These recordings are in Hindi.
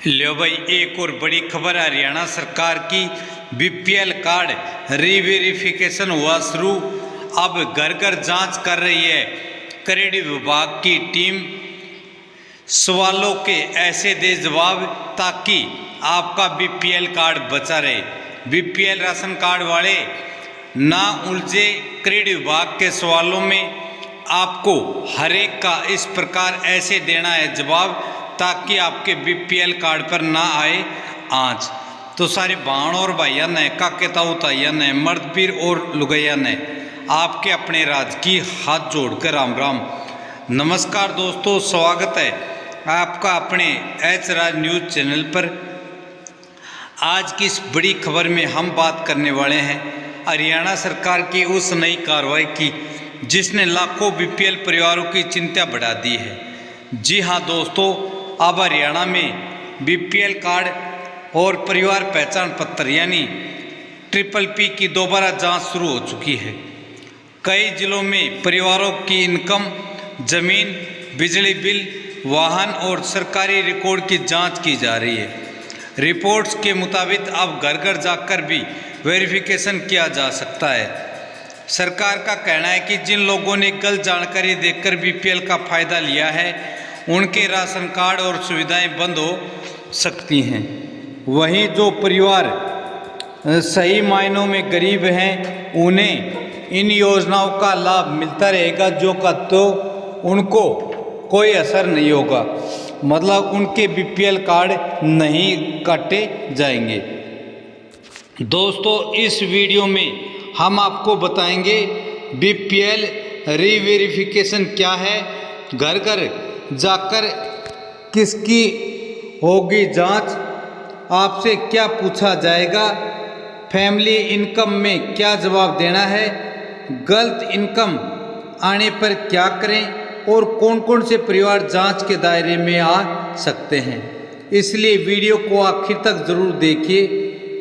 लो भाई, एक और बड़ी खबर। हरियाणा सरकार की बीपीएल कार्ड रीवेरिफिकेशन हुआ शुरू। अब घर घर जांच कर रही है क्रेडिट विभाग की टीम। सवालों के ऐसे दे जवाब ताकि आपका बीपीएल कार्ड बचा रहे। बीपीएल राशन कार्ड वाले ना उलझे क्रेडिट विभाग के सवालों में। आपको हर एक का इस प्रकार ऐसे देना है जवाब ताकि आपके बीपीएल कार्ड पर ना आए आँच। तो सारे बहन और भाइयों ने, काके ताऊ ताइया ने, मर्द पीर और लुगैया ने आपके अपने राज की हाथ जोड़कर राम राम नमस्कार। दोस्तों, स्वागत है आपका अपने एच राज न्यूज़ चैनल पर। आज की इस बड़ी खबर में हम बात करने वाले हैं हरियाणा सरकार की उस नई कार्रवाई की जिसने लाखों बीपीएल परिवारों की चिंता बढ़ा दी है। जी हाँ दोस्तों, अब हरियाणा में बीपीएल कार्ड और परिवार पहचान पत्र यानी PPP की दोबारा जांच शुरू हो चुकी है। कई जिलों में परिवारों की इनकम, जमीन, बिजली बिल, वाहन और सरकारी रिकॉर्ड की जांच की जा रही है। रिपोर्ट्स के मुताबिक अब घर घर जाकर भी वेरिफिकेशन किया जा सकता है। सरकार का कहना है कि जिन लोगों ने गलत जानकारी देकर बीपीएल का फ़ायदा लिया है उनके राशन कार्ड और सुविधाएं बंद हो सकती हैं। वहीं जो परिवार सही मायनों में गरीब हैं उन्हें इन योजनाओं का लाभ मिलता रहेगा, जो का तो उनको कोई असर नहीं होगा, मतलब उनके बीपीएल कार्ड नहीं काटे जाएंगे। दोस्तों, इस वीडियो में हम आपको बताएंगे बीपीएल रीवेरिफिकेशन क्या है, घर घर जाकर किसकी होगी जांच, आपसे क्या पूछा जाएगा, फैमिली इनकम में क्या जवाब देना है, गलत इनकम आने पर क्या करें और कौन कौन से परिवार जांच के दायरे में आ सकते हैं। इसलिए वीडियो को आखिर तक ज़रूर देखिए,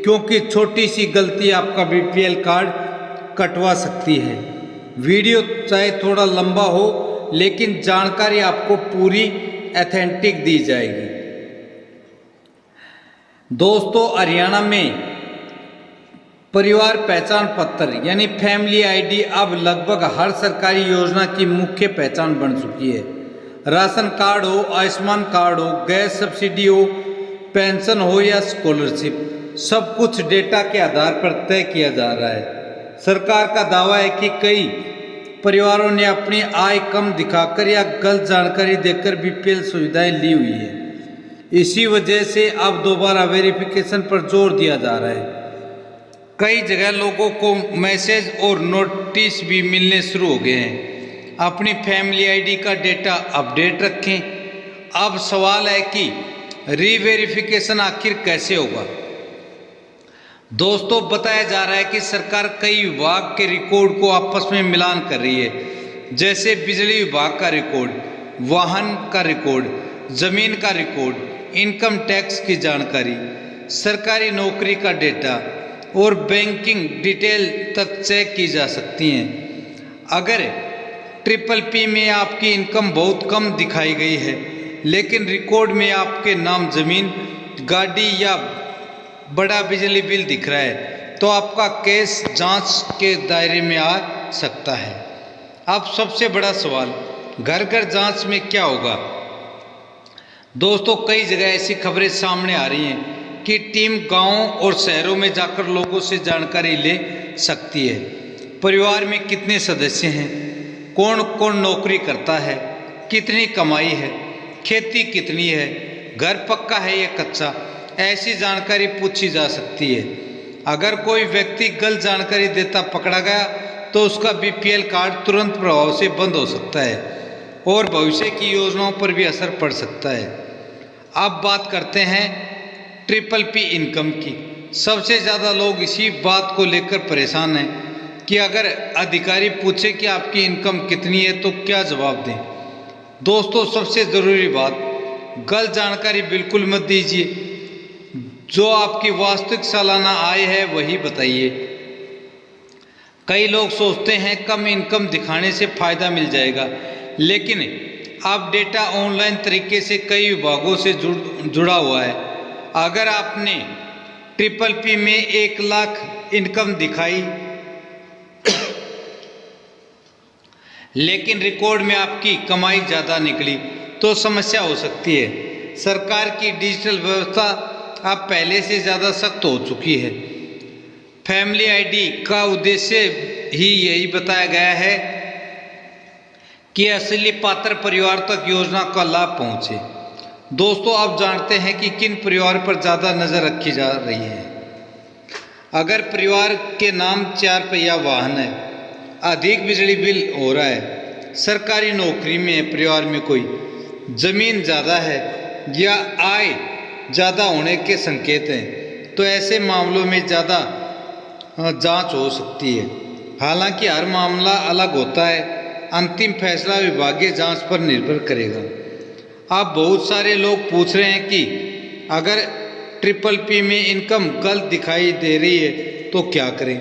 क्योंकि छोटी सी गलती आपका बीपीएल कार्ड कटवा सकती है। वीडियो चाहे थोड़ा लंबा हो लेकिन जानकारी आपको पूरी ऑथेंटिक दी जाएगी। दोस्तों, हरियाणा में परिवार पहचान पत्र यानी फैमिली आईडी अब लगभग हर सरकारी योजना की मुख्य पहचान बन चुकी है। राशन कार्ड हो, आयुष्मान कार्ड हो, गैस सब्सिडी हो, पेंशन हो या स्कॉलरशिप, सब कुछ डेटा के आधार पर तय किया जा रहा है। सरकार का दावा है कि कई परिवारों ने अपनी आय कम दिखाकर या गलत जानकारी देकर बीपीएल सुविधाएं ली हुई है। इसी वजह से अब दोबारा वेरिफिकेशन पर जोर दिया जा रहा है। कई जगह लोगों को मैसेज और नोटिस भी मिलने शुरू हो गए हैं। अपनी फैमिली आईडी का डेटा अपडेट रखें। अब सवाल है कि रीवेरिफिकेशन आखिर कैसे होगा। दोस्तों, बताया जा रहा है कि सरकार कई विभाग के रिकॉर्ड को आपस में मिलान कर रही है, जैसे बिजली विभाग का रिकॉर्ड, वाहन का रिकॉर्ड, जमीन का रिकॉर्ड, इनकम टैक्स की जानकारी, सरकारी नौकरी का डेटा और बैंकिंग डिटेल तक चेक की जा सकती हैं। अगर PPP में आपकी इनकम बहुत कम दिखाई गई है लेकिन रिकॉर्ड में आपके नाम जमीन, गाड़ी या बड़ा बिजली बिल दिख रहा है तो आपका केस जांच के दायरे में आ सकता है। अब सबसे बड़ा सवाल, घर घर जांच में क्या होगा। दोस्तों, कई जगह ऐसी खबरें सामने आ रही हैं कि टीम गांवों और शहरों में जाकर लोगों से जानकारी ले सकती है। परिवार में कितने सदस्य हैं, कौन कौन नौकरी करता है, कितनी कमाई है, खेती कितनी है, घर पक्का है या कच्चा, ऐसी जानकारी पूछी जा सकती है। अगर कोई व्यक्ति गलत जानकारी देता पकड़ा गया तो उसका बीपीएल कार्ड तुरंत प्रभाव से बंद हो सकता है और भविष्य की योजनाओं पर भी असर पड़ सकता है। अब बात करते हैं PPP इनकम की। सबसे ज़्यादा लोग इसी बात को लेकर परेशान हैं कि अगर अधिकारी पूछे कि आपकी इनकम कितनी है तो क्या जवाब दें। दोस्तों, सबसे ज़रूरी बात, गलत जानकारी बिल्कुल मत दीजिए। जो आपकी वास्तविक सालाना आय है वही बताइए। कई लोग सोचते हैं कम इनकम दिखाने से फ़ायदा मिल जाएगा, लेकिन अब डेटा ऑनलाइन तरीके से कई विभागों से जुड़ा हुआ है। अगर आपने ट्रिपल पी में 1 लाख इनकम दिखाई लेकिन रिकॉर्ड में आपकी कमाई ज़्यादा निकली तो समस्या हो सकती है। सरकार की डिजिटल व्यवस्था अब पहले से ज़्यादा सख्त हो चुकी है। फैमिली आईडी का उद्देश्य ही यही बताया गया है कि असली पात्र परिवार तक योजना का लाभ पहुंचे। दोस्तों, आप जानते हैं कि किन परिवार पर ज़्यादा नज़र रखी जा रही है। अगर परिवार के नाम 4 पहिया वाहन है, अधिक बिजली बिल हो रहा है, सरकारी नौकरी में है, परिवार में कोई जमीन ज़्यादा है या आय ज़्यादा होने के संकेत हैं, तो ऐसे मामलों में ज़्यादा जांच हो सकती है। हालांकि हर मामला अलग होता है, अंतिम फैसला विभागीय जांच पर निर्भर करेगा। अब बहुत सारे लोग पूछ रहे हैं कि अगर ट्रिपल पी में इनकम गलत दिखाई दे रही है तो क्या करें।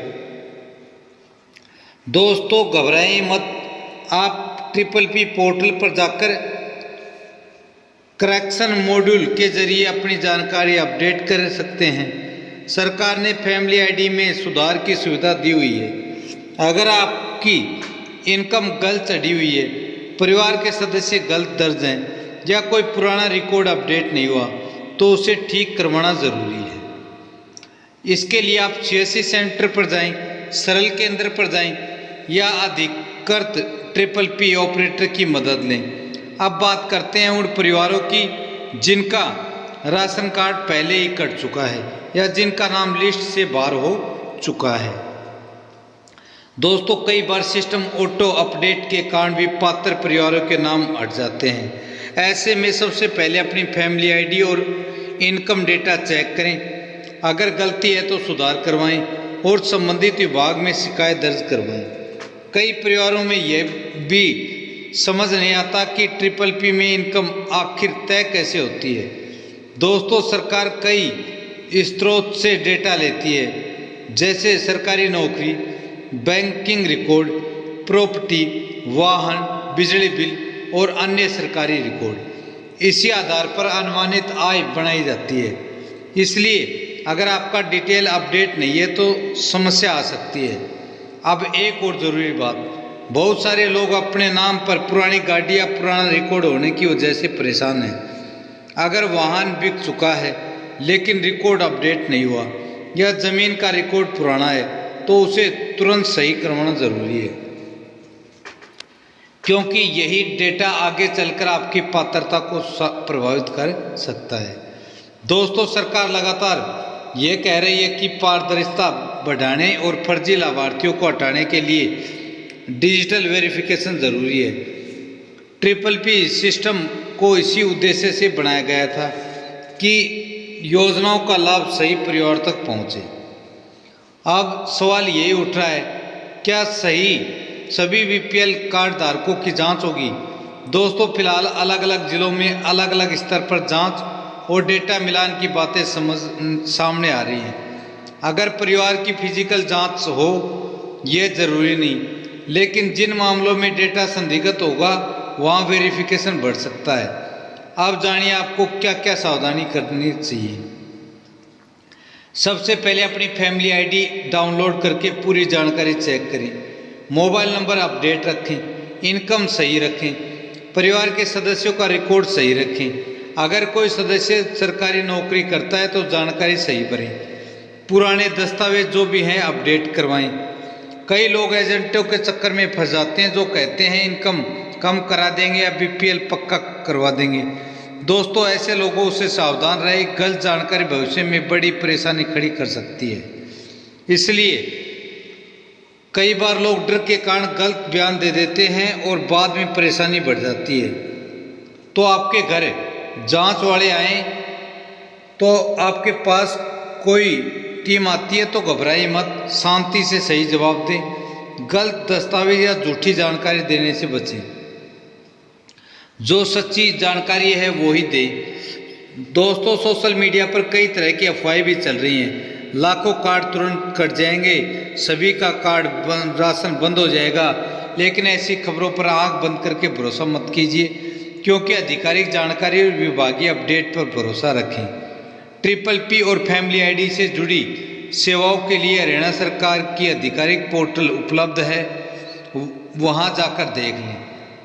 दोस्तों, घबराएं मत। आप ट्रिपल पी पोर्टल पर जाकर करेक्शन मॉड्यूल के जरिए अपनी जानकारी अपडेट कर सकते हैं। सरकार ने फैमिली आईडी में सुधार की सुविधा दी हुई है। अगर आपकी इनकम गलत चढ़ी हुई है, परिवार के सदस्य गलत दर्ज हैं या कोई पुराना रिकॉर्ड अपडेट नहीं हुआ तो उसे ठीक करवाना ज़रूरी है। इसके लिए आप सीएससी सेंटर पर जाएं, सरल केंद्र पर जाएं या अधिकृत ट्रिपल पी ऑपरेटर की मदद लें। अब बात करते हैं उन परिवारों की जिनका राशन कार्ड पहले ही कट चुका है या जिनका नाम लिस्ट से बाहर हो चुका है। दोस्तों, कई बार सिस्टम ऑटो अपडेट के कारण भी पात्र परिवारों के नाम हट जाते हैं। ऐसे में सबसे पहले अपनी फैमिली आईडी और इनकम डेटा चेक करें। अगर गलती है तो सुधार करवाएं और संबंधित विभाग में शिकायत दर्ज करवाएं। कई परिवारों में यह भी समझ नहीं आता कि ट्रिपल पी में इनकम आखिर तय कैसे होती है। दोस्तों, सरकार कई स्रोत से डेटा लेती है, जैसे सरकारी नौकरी, बैंकिंग रिकॉर्ड, प्रॉपर्टी, वाहन, बिजली बिल और अन्य सरकारी रिकॉर्ड। इसी आधार पर अनुमानित आय बनाई जाती है। इसलिए अगर आपका डिटेल अपडेट नहीं है तो समस्या आ सकती है। अब एक और ज़रूरी बात, बहुत सारे लोग अपने नाम पर पुरानी गाड़ी या पुराना रिकॉर्ड होने की वजह से परेशान हैं। अगर वाहन बिक चुका है लेकिन रिकॉर्ड अपडेट नहीं हुआ या ज़मीन का रिकॉर्ड पुराना है तो उसे तुरंत सही करवाना ज़रूरी है, क्योंकि यही डेटा आगे चलकर आपकी पात्रता को प्रभावित कर सकता है। दोस्तों, सरकार लगातार ये कह रही है कि पारदर्शिता बढ़ाने और फर्जी लाभार्थियों को हटाने के लिए डिजिटल वेरिफिकेशन ज़रूरी है। ट्रिपल पी सिस्टम को इसी उद्देश्य से बनाया गया था कि योजनाओं का लाभ सही परिवार तक पहुंचे। अब सवाल यही उठ रहा है, क्या सभी बीपीएल कार्ड धारकों की जांच होगी? दोस्तों, फिलहाल अलग अलग जिलों में अलग अलग स्तर पर जांच और डेटा मिलान की बातें सामने आ रही हैं। अगर परिवार की फिजिकल जांच हो ये ज़रूरी नहीं, लेकिन जिन मामलों में डेटा संदिग्ध होगा वहाँ वेरिफिकेशन बढ़ सकता है। अब जानिए आपको क्या क्या सावधानी करनी चाहिए। सबसे पहले अपनी फैमिली आईडी डाउनलोड करके पूरी जानकारी चेक करें। मोबाइल नंबर अपडेट रखें, इनकम सही रखें, परिवार के सदस्यों का रिकॉर्ड सही रखें। अगर कोई सदस्य सरकारी नौकरी करता है तो जानकारी सही भरें। पुराने दस्तावेज जो भी हैं अपडेट करवाएं। कई लोग एजेंटों के चक्कर में फंस जाते हैं जो कहते हैं इनकम कम करा देंगे या बीपीएल पक्का करवा देंगे। दोस्तों, ऐसे लोगों से सावधान रहे। गलत जानकारी भविष्य में बड़ी परेशानी खड़ी कर सकती है। इसलिए कई बार लोग डर के कारण गलत बयान दे देते हैं और बाद में परेशानी बढ़ जाती है। तो आपके घर जांच वाले आए तो आपके पास कोई टीम आती है तो घबराइए मत, शांति से सही जवाब दें। गलत दस्तावेज या झूठी जानकारी देने से बचें। जो सच्ची जानकारी है वो ही दें। दोस्तों, सोशल मीडिया पर कई तरह की अफवाहें भी चल रही हैं। लाखों कार्ड तुरंत कट जाएंगे, सभी का कार्ड राशन बंद हो जाएगा, लेकिन ऐसी खबरों पर आंख बंद करके भरोसा मत कीजिए, क्योंकि आधिकारिक जानकारी और विभागीय अपडेट पर भरोसा रखें। PPP और फैमिली आईडी से जुड़ी सेवाओं के लिए हरियाणा सरकार की आधिकारिक पोर्टल उपलब्ध है, वहां जाकर देख लें।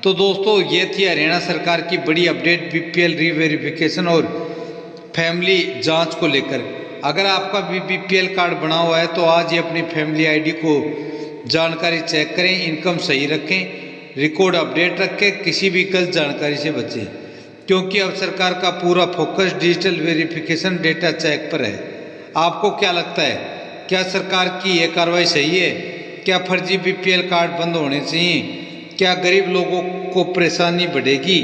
तो दोस्तों ये थी हरियाणा सरकार की बड़ी अपडेट बीपीएल रीवेरिफिकेशन और फैमिली जांच को लेकर। अगर आपका भी बीपीएल कार्ड बना हुआ है तो आज ही अपनी फैमिली आईडी को जानकारी चेक करें, इनकम सही रखें, रिकॉर्ड अपडेट रखें, किसी भी गलत जानकारी से बचें, क्योंकि अब सरकार का पूरा focus digital verification data check पर है। आपको क्या लगता है, क्या सरकार की यह कार्रवाई सही है? क्या फर्जी बीपीएल कार्ड बंद होने चाहिए? क्या गरीब लोगों को परेशानी बढ़ेगी?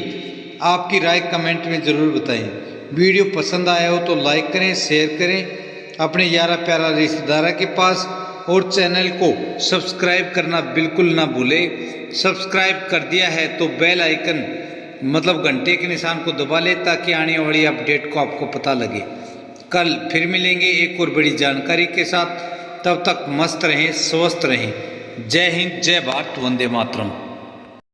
आपकी राय कमेंट में ज़रूर बताएं। वीडियो पसंद आया हो तो लाइक करें, शेयर करें अपने यारा प्यारा रिश्तेदारा के पास, और चैनल को सब्सक्राइब करना बिल्कुल ना भूलें। सब्सक्राइब कर दिया है तो बेल आइकन मतलब घंटे के निशान को दबा ले, ताकि आने वाली अपडेट को आपको पता लगे। कल फिर मिलेंगे एक और बड़ी जानकारी के साथ, तब तक मस्त रहें, स्वस्थ रहें। जय हिंद, जय भारत, वंदे मातरम।